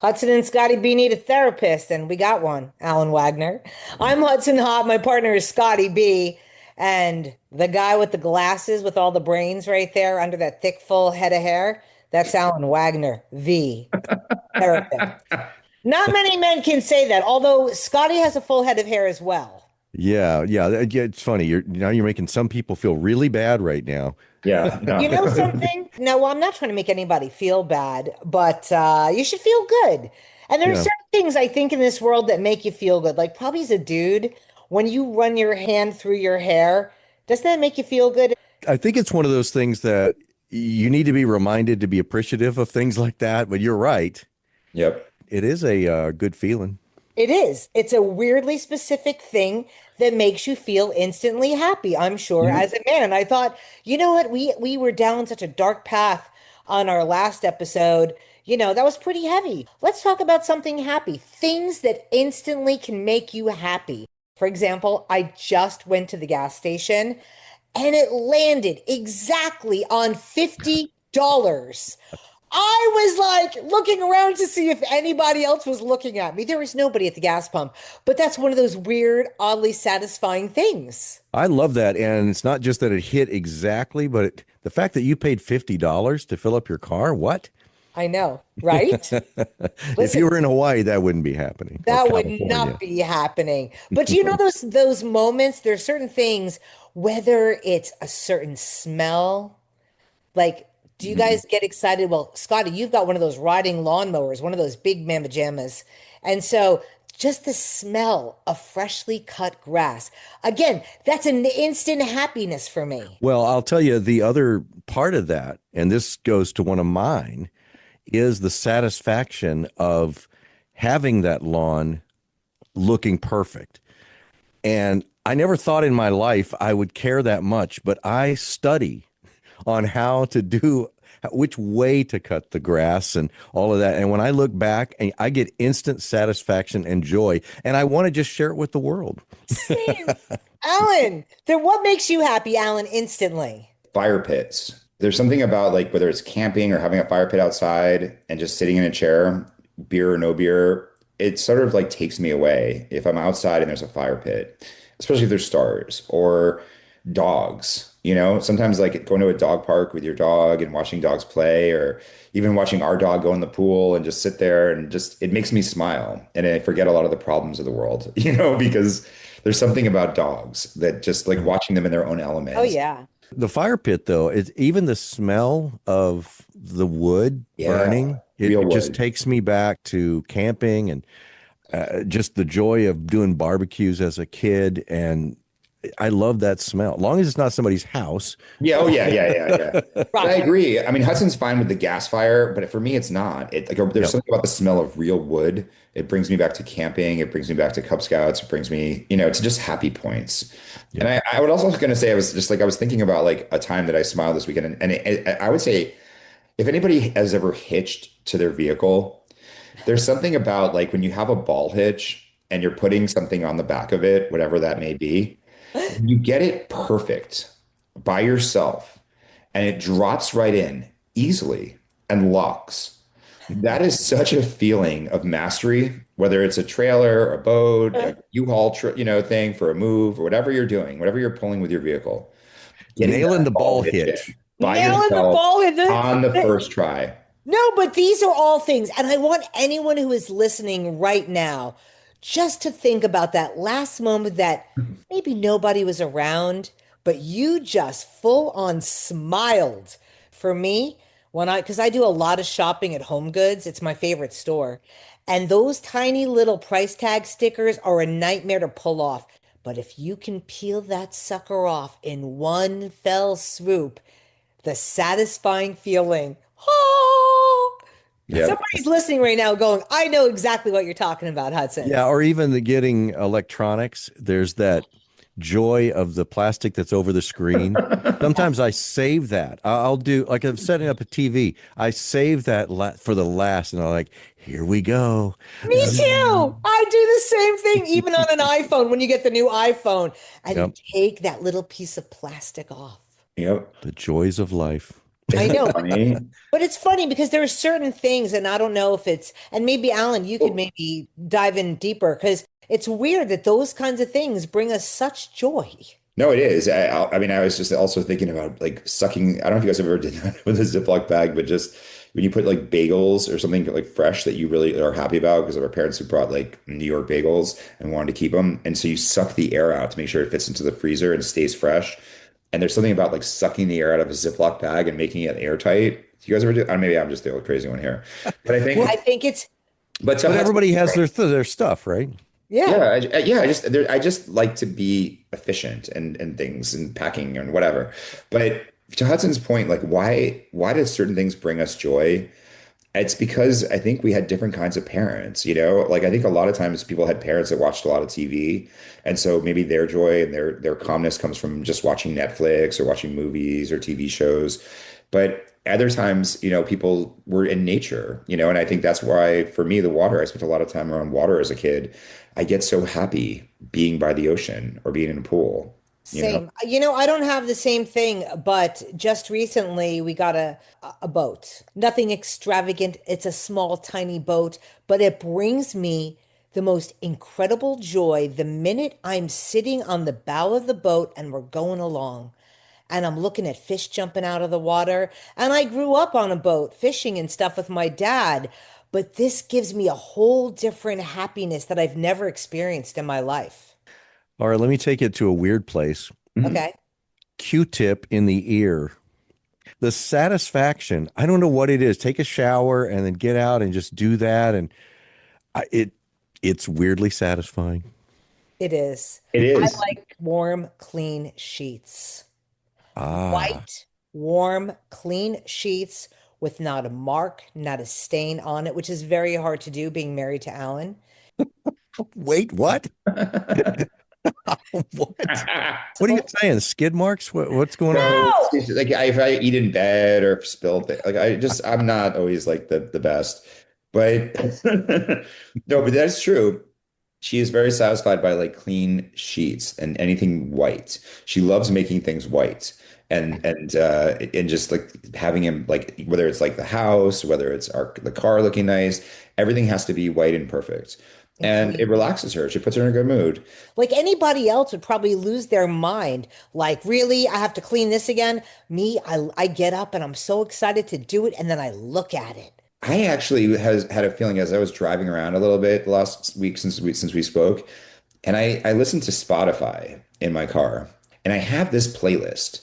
Hudson and Scotty B need a therapist, and we got one, Alan Wagner. I'm Hudson Hott. My partner is Scotty B. And the guy with the glasses with all the brains right there under that thick, full head of hair, that's Alan Wagner, the therapist. Not many men can say that, although Scotty has a full head of hair as well. Yeah. It's funny. You're making some people feel really bad right now. Yeah, You no. know something? No, I'm not trying to make anybody feel bad, but you should feel good. And there are Yeah. certain things I think in this world that make you feel good. Like probably as a dude, when you run your hand through your hair, doesn't that make you feel good? I think it's one of those things that you need to be reminded to be appreciative of things like that. But you're right. Yep. It is a good feeling. It is. It's a weirdly specific thing that makes you feel instantly happy, I'm sure, Mhm. as a man. And I thought, you know what? We were down such a dark path on our last episode. That was pretty heavy. Let's talk about something happy. Things that instantly can make you happy. For example, I just went to the gas station and it landed exactly on $50. I was like looking around to see if anybody else was looking at me. There was nobody at the gas pump, but that's one of those weird, oddly satisfying things. I love that. And it's not just that it hit exactly, but the fact that you paid $50 to fill up your car. What? I know, right? If you Listen, were in Hawaii, that wouldn't be happening, or that would not California. be happening. But those moments, there's certain things, whether it's a certain smell, like do you Mhm. guys get excited? Well, Scotty, you've got one of those riding lawnmowers, one of those big mamma jammas. And so just the smell of freshly cut grass. Again, that's an instant happiness for me. Well, I'll tell you the other part of that, and this goes to one of mine, is the satisfaction of having that lawn looking perfect. And I never thought in my life I would care that much, but I study on how to do which way to cut the grass and all of that. And when I look back, and I get instant satisfaction and joy, and I want to just share it with the world. Same. Alan, then what makes you happy, Alan, instantly? Fire pits. There's something about like whether it's camping or having a fire pit outside and just sitting in a chair, beer or no beer, it sort of like takes me away if I'm outside and there's a fire pit, especially if there's stars or dogs. Sometimes like going to a dog park with your dog and watching dogs play, or even watching our dog go in the pool and just sit there and just it makes me smile and I forget a lot of the problems of the world, because there's something about dogs that just like watching them in their own Oh, element. yeah. The fire pit, though, it's even the smell of the wood Yeah, burning. It, real it just wood. takes me back to camping and just the joy of doing barbecues as a kid. And I love that smell. As long as it's not somebody's house. Yeah, oh yeah, yeah, yeah, yeah. But I Right. agree. I mean, Hudson's fine with the gas fire, but for me, it's not. There's Yep. something about the smell of real wood. It brings me back to camping. It brings me back to Cub Scouts. It brings me, to just happy points. And Yep. I would also going to say I was thinking about like a time that I smiled this weekend, I would say if anybody has ever hitched to their vehicle, there's something about like when you have a ball hitch and you're putting something on the back of it, whatever that may be. You get it perfect by yourself and it drops right in easily and locks. That is such a feeling of mastery, whether it's a trailer, a boat, a U-Haul, thing for a move or whatever you're doing, whatever you're pulling with your vehicle, getting Nailing that the ball ball hitch in hitch. by Nailing the yourself ball in on the first try. No, but these are all things. And I want anyone who is listening right now just to think about that last moment that maybe nobody was around, but you just full on smiled. For me, because I do a lot of shopping at Home Goods, it's my favorite store. And those tiny little price tag stickers are a nightmare to pull off. But if you can peel that sucker off in one fell swoop, the satisfying feeling. Oh, Yep. somebody's listening right now going, I know exactly what you're talking about, Hudson. Yeah, or even the getting electronics. There's that joy of the plastic that's over the screen. Sometimes I save that. I'll do like I'm setting up a TV. I save that for the last, and I'm like, here we go. Me too. I do the same thing, even on an iPhone when you get the new iPhone and you Yep, take that little piece of plastic off. Yep. the joys of life. I Isn't know, it funny? but it's funny because there are certain things, and I don't know if it's, and maybe Alan, you could Well, maybe dive in deeper because it's weird that those kinds of things bring us such joy. no, it is. I mean, I was just also thinking about like sucking. I don't know if you guys ever did that with a Ziploc bag, but just when you put like bagels or something like fresh that you really are happy about, because of our parents who brought like New York bagels and wanted to keep them. And so you suck the air out to make sure it fits into the freezer and stays fresh. And there's something about like sucking the air out of a Ziploc bag and making it airtight. Do you guys ever do? Maybe I'm just the old crazy one here, but I I think, think it's, but to But Hudson's everybody has point, their stuff, right? yeah. yeah, I just like to be efficient and things and packing and whatever. But to Hudson's point, like why does certain things bring us joy? It's because I think we had different kinds of parents, you know? Like I think a lot of times people had parents that watched a lot of TV, and so maybe their joy and their calmness comes from just watching Netflix or watching movies or TV shows. But other times, you know, people were in nature, you know, and I think that's why for me, the water, I spent a lot of time around water as a kid. I get so happy being by the ocean or being in a pool, you know? Same. I don't have the same thing, but just recently we got a boat. Nothing extravagant. It's a small, tiny boat, but it brings me the most incredible joy the minute I'm sitting on the bow of the boat and we're going along. And I'm looking at fish jumping out of the water. And I grew up on a boat fishing and stuff with my dad, but this gives me a whole different happiness that I've never experienced in my life. All right, let me take it to a weird place. Mhm. Okay. Q-tip in the ear. The satisfaction, I don't know what it is. Take a shower and then get out and just do that. And I, it it's weirdly satisfying. It is. It I is. like warm, clean sheets. Ah, White, warm, clean sheets with not a mark, not a stain on it, which is very hard to do being married to Alan. wait, what? What? What are you So, saying? Skid marks? What's going on? No, no, it's like if I eat in bed or spill things, like I'm not always like the best. But no, but that's true. She is very satisfied by like clean sheets and anything white. She loves making things white and just like having him like whether it's like the house, whether it's the car looking nice, everything has to be white and perfect. and And it clean. relaxes her. She puts her in a good mood. Like anybody else would probably lose their mind. Like, really, I have to clean this again? Me, I get up and I'm so excited to do it, and then I look at it. I actually has had a feeling as I was driving around a little bit last week since we spoke, and I listened to Spotify in my car, and I have this playlist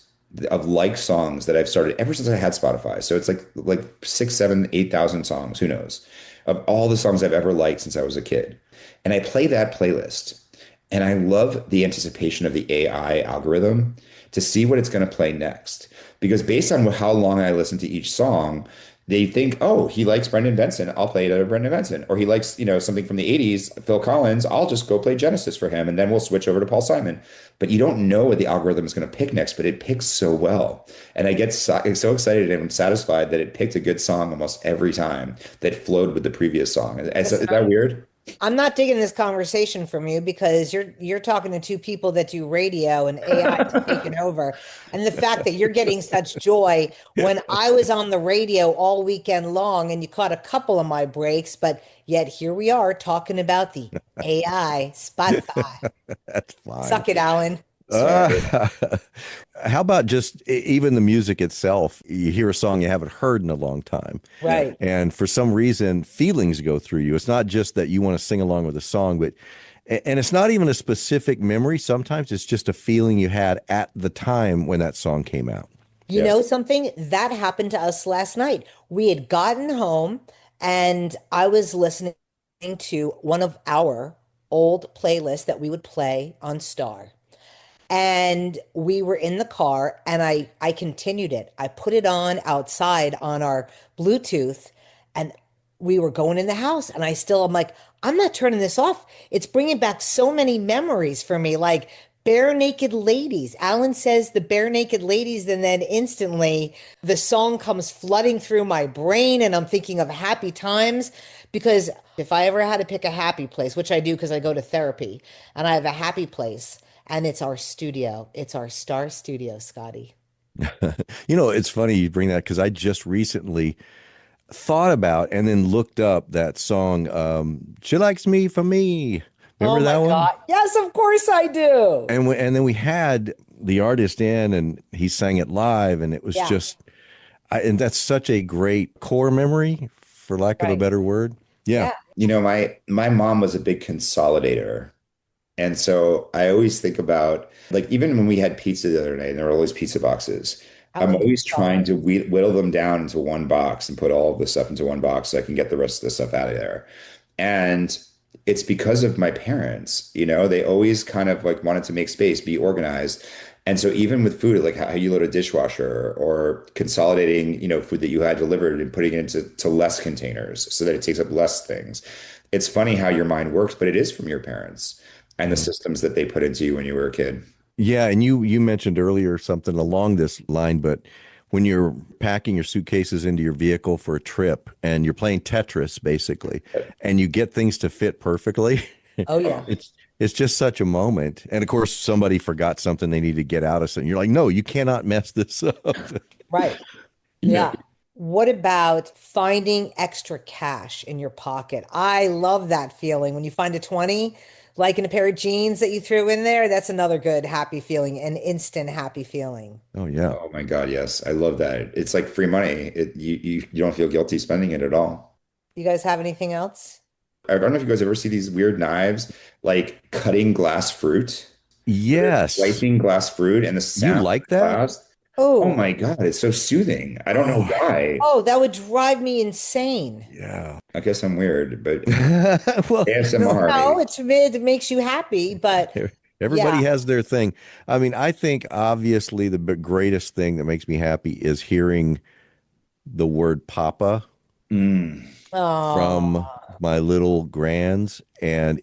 of like songs that I've started ever since I had Spotify. So it's like 6, 7, 8,000 songs, who knows, of all the songs I've ever liked since I was a kid. And I play that playlist, and I love the anticipation of the AI algorithm to see what it's going to play next. Because based on how long I listen to each song, they think, oh, he likes Brendan Benson. I'll play it out of Brendan Benson. Or he likes, you know, something from the 80s, Phil Collins. I'll just go play Genesis for him. And then we'll switch over to Paul Simon. But you don't know what the algorithm is going to pick next, but it picks so well. And I get so excited and I'm satisfied that it picked a good song almost every time that flowed with the previous song. Is that weird? I'm not digging this conversation from you because you're talking to two people that do radio and AI is taking over. And the fact that you're getting such joy when I was on the radio all weekend long and you caught a couple of my breaks, but yet here we are talking about the AI Spotify. That's fine. Suck it, Alan. Sorry. Uh, how about just even the music itself? You hear a song you haven't heard in a long time, Yeah. Right. and for some reason, feelings go through you. It's not just that you want to sing along with a song, but and it's not even a specific memory. Sometimes it's just a feeling you had at the time when that song came out. You Yeah. know something? That happened to us last night. We had gotten home and I was listening to one of our old playlists that we would play on Star. And we were in the car and I continued it. I put it on outside on our Bluetooth and we were going in the house and I'm like, I'm not turning this off. It's bringing back so many memories for me, like Bare Naked Ladies. Alan says the Bare Naked Ladies, and then instantly the song comes flooding through my brain and I'm thinking of happy times because if I ever had to pick a happy place, which I do because I go to therapy and I have a happy place, and it's our studio. It's our Star Studio, Scotty. It's funny you bring that because I just recently thought about and then looked up that song, She Likes Me for Me. Oh Remember that my one? God. Yes, of course I do. And then we had the artist in and he sang it live and it was Yeah, just and that's such a great core memory, for lack of a right. better word. Yeah. Yeah. My mom was a big consolidator. And so I always think about like even when we had pizza the other night and there were always pizza boxes, I'm Ellen always trying Consolidated. to whittle them down into one box and put all of the stuff into one box so I can get the rest of the stuff out of there. And it's because of my parents, they always kind of like wanted to make space, be organized. And so even with food, like how you load a dishwasher or consolidating, food that you had delivered and putting it into less containers so that it takes up less things. It's funny how your mind works, but it is from your parents and the Mhm. systems that they put into you when you were a kid. Yeah, and you mentioned earlier something along this line, but when you're packing your suitcases into your vehicle for a trip and you're playing Tetris basically, and you get things to fit perfectly, Oh yeah. it's it's just such a moment. And of course, somebody forgot something they need to get out of something. You're like, no, you cannot mess this up. Right. Yeah. Yeah. What about finding extra cash in your pocket? I love that feeling when you find a 20, like in a pair of jeans that you threw in there. That's another good happy feeling, an instant happy feeling. Oh yeah. Oh my God, yes. I love that. It's like free money. You don't feel guilty spending it at all. You guys have anything else? I don't know if you guys ever see these weird knives like cutting glass fruit. They're Yes. slicing glass fruit and the You sound of like the that? glass. Oh Oh, my God, it's so soothing. I don't know Oh, why. oh, that would drive me insane. yeah. I guess I'm weird, but Well, no, ASMR No, maybe. it makes you happy, but everybody yeah. has their thing. I mean, I think obviously the greatest thing that makes me happy is hearing the word Papa Mm, from Oh, my little grands and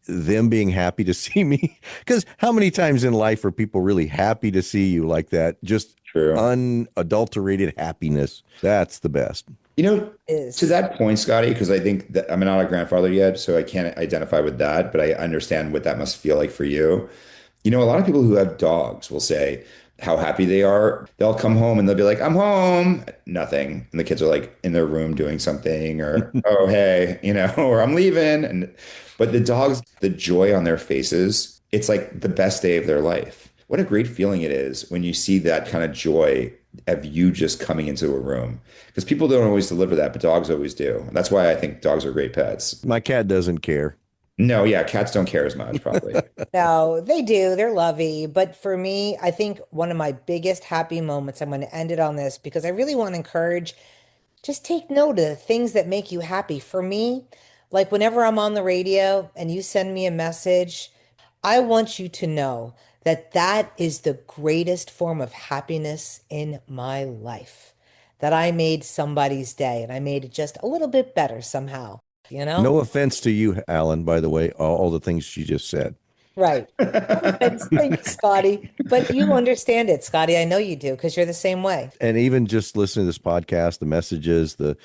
them being happy to see me. Because how many times in life are people really happy to see you like that? Just true. unadulterated happiness. That's the best. You know, to is. that point, Scotty, because I think that I'm not a grandfather yet, so I can't identify with that, but I understand what that must feel like for you. A lot of people who have dogs will say how happy they are. They'll come home and they'll be like, I'm home, nothing. And the kids are like in their room doing something, or, oh, hey, or I'm leaving. But the dogs, the joy on their faces, it's like the best day of their life. What a great feeling it is when you see that kind of joy of you just coming into a room. Because people don't always deliver that, but dogs always do. And that's why I think dogs are great pets. My cat doesn't care. No, yeah, cats don't care as much, probably. No, they do. They're lovey. But for me, I think one of my biggest happy moments, I'm going to end it on this because I really want to encourage just take note of the things that make you happy. For me, like whenever I'm on the radio and you send me a message, I want you to know that that is the greatest form of happiness in my life. That I made somebody's day and I made it just a little bit better somehow, you know? No offense to you, Alan, by the way, all the things you just said. Right. No offense. Thank you, Scotty. But you understand it, Scotty. I know you do because you're the same way. And even just listening to this podcast, the messages, the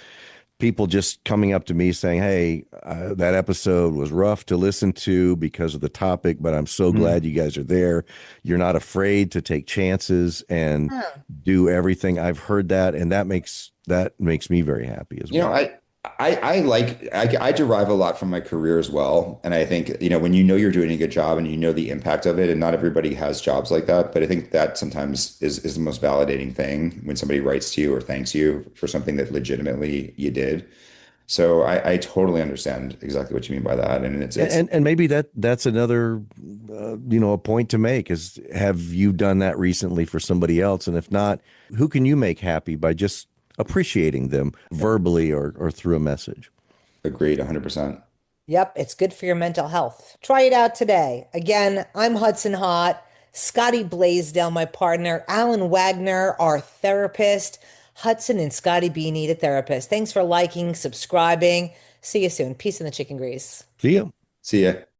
people just coming up to me saying, "Hey, that episode was rough to listen to because of the topic, but I'm so Mm. glad you guys are there. You're not afraid to take chances and Huh. do everything." I've heard that, and that makes me very happy as You know, well. I derive a lot from my career as well. And I think, when you're doing a good job and you know the impact of it, and not everybody has jobs like that, but I think that sometimes is the most validating thing when somebody writes to you or thanks you for something that legitimately you did. So I totally understand exactly what you mean by that. And it's And maybe that's another a point to make is have you done that recently for somebody else? And if not, who can you make happy by just appreciating them verbally or through a message? agreed 100%. Yep, it's good for your mental health. Try it out today. Again, I'm Hudson Hott, Scotty Blaisdell, my partner, Alan Wagner, our therapist, Hudson and Scotty B need a therapist. Thanks for liking, subscribing. See you soon. Peace in the chicken grease. See you. See ya.